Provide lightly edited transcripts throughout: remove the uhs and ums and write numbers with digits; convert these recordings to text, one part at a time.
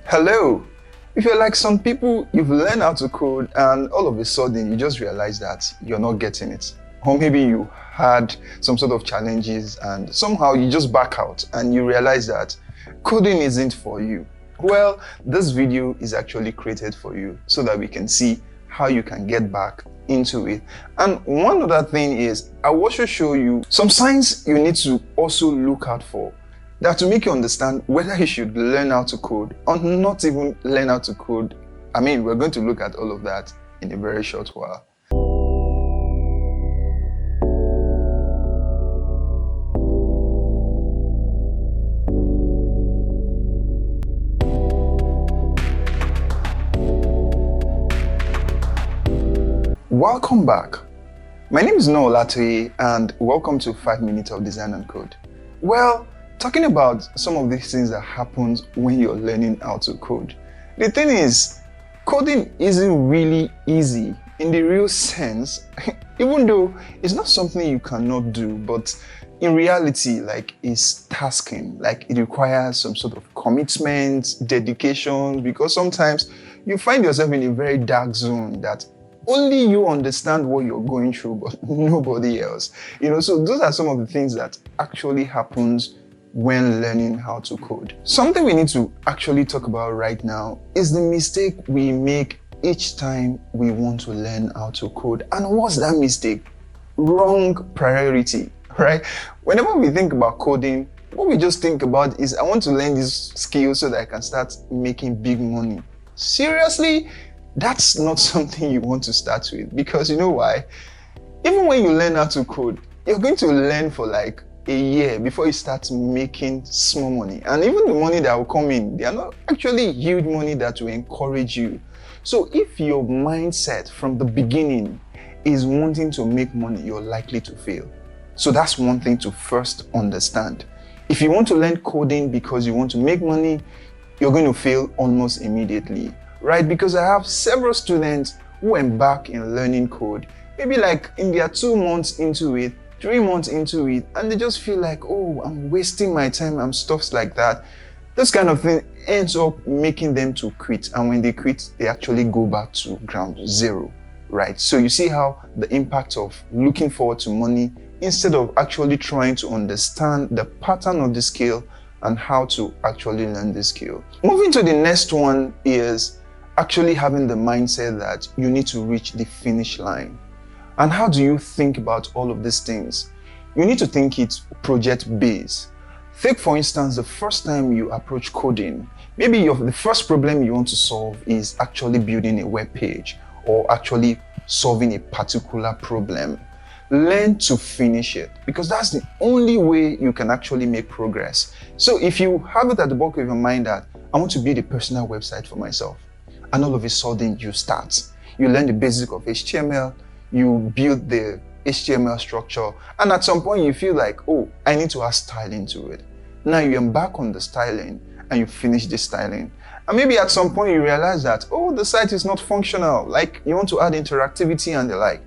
Hello! If you're like some people, you've learned how to code and all of a sudden you just realize that you're not getting it. Or maybe you had some sort of challenges and somehow you just back out and you realize that coding isn't for you. Well, this video is actually created for you so that we can see how you can get back into it. And one other thing is, I will also show you some signs you need to also look out for that to make you understand whether you should learn how to code or not even learn how to code. I mean, we're going to look at all of that in a very short while. Welcome back. My name is Noah Latoye and welcome to 5 Minutes of Design and Code. Well, talking about some of these things that happens when you're learning how to code. The thing is, coding isn't really easy in the real sense, even though it's not something you cannot do, but in reality, it's tasking, it requires some sort of commitment, dedication, because sometimes you find yourself in a very dark zone that only you understand what you're going through, but nobody else. So those are some of the things that actually happens when learning how to code. Something we need to actually talk about right now is the mistake we make each time we want to learn how to code. And what's that mistake? Wrong priority, right? Whenever we think about coding, what we just think about is, I want to learn this skill so that I can start making big money. Seriously? That's not something you want to start with, because you know why? Even when you learn how to code, you're going to learn for a year before you start making small money. And even the money that will come in, they are not actually huge money that will encourage you. So if your mindset from the beginning is wanting to make money, you're likely to fail. So that's one thing to first understand. If you want to learn coding because you want to make money, you're going to fail almost immediately. Right? Because I have several students who embark in learning code, maybe in their 2 months into it, 3 months into it, and they just feel like, oh, I'm wasting my time and stuff like that. This kind of thing ends up making them to quit. And when they quit, they actually go back to ground zero, right? So you see how the impact of looking forward to money instead of actually trying to understand the pattern of the skill and how to actually learn the skill. Moving to the next one is actually having the mindset that you need to reach the finish line. And how do you think about all of these things? You need to think it project based. Take for instance, the first time you approach coding, maybe the first problem you want to solve is actually building a web page or actually solving a particular problem. Learn to finish it, because that's the only way you can actually make progress. So if you have it at the back of your mind that I want to build a personal website for myself, and all of a sudden you start. You learn the basic of HTML, you build the HTML structure, and at some point you feel like, oh, I need to add styling to it. Now you embark on the styling and you finish the styling. And maybe at some point you realize that, oh, the site is not functional, you want to add interactivity and the like.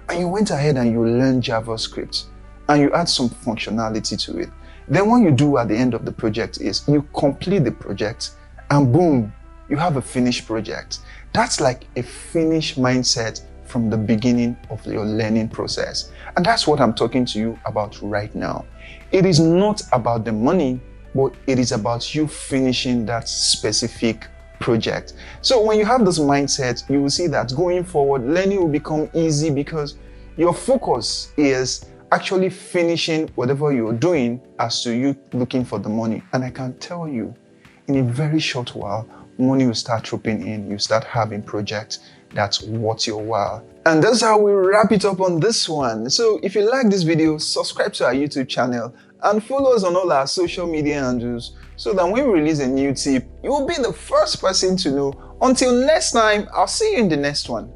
And you went ahead and you learned JavaScript and you add some functionality to it. Then what you do at the end of the project is you complete the project and boom, you have a finished project. That's like a finished mindset from the beginning of your learning process. And that's what I'm talking to you about right now. It is not about the money, but it is about you finishing that specific project. So when you have this mindset, you will see that going forward, learning will become easy because your focus is actually finishing whatever you're doing as to you looking for the money. And I can tell you, in a very short while, money will start trooping in, you start having projects that's worth your while. And that's how we wrap it up on this one. So if you like this video, subscribe to our YouTube channel and follow us on all our social media handles so that when we release a new tip, you will be the first person to know. Until next time, I'll see you in the next one.